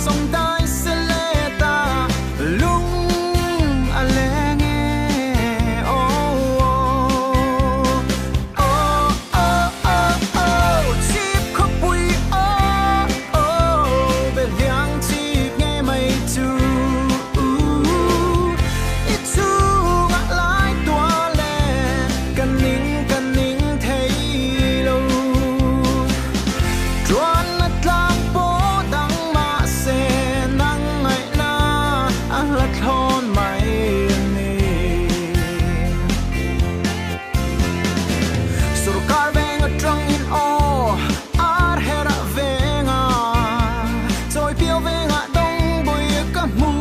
song dai se le ta lung a le nge oh oh oh oh oh chip khop pui oh oh be liang chi nghe mai tu it tu ngã lai tua le kan ning thấy lo chuan na tlang po dang ma se nang ngai na a la thon mai ni surkar veng atang in o ar hera venga choi piao venga dong boy ka mu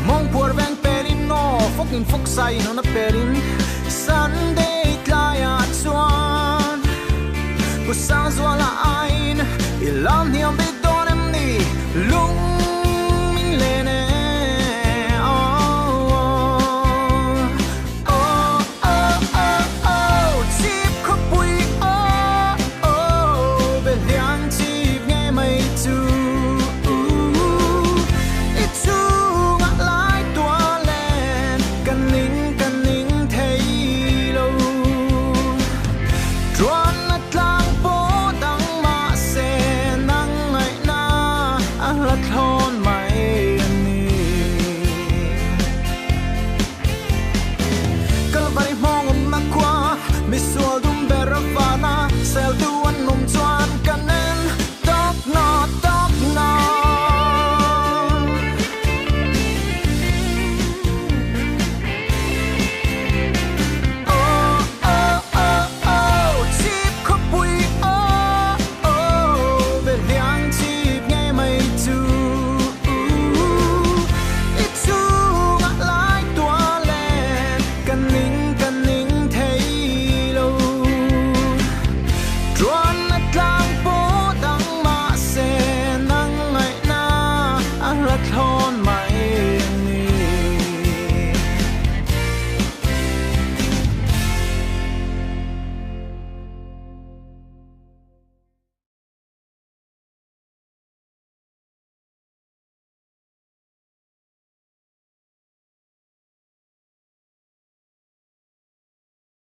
mong por veng perin no fucking fuk sai no na perin Sunday tlaya chuan ku sang zwa la ain ilam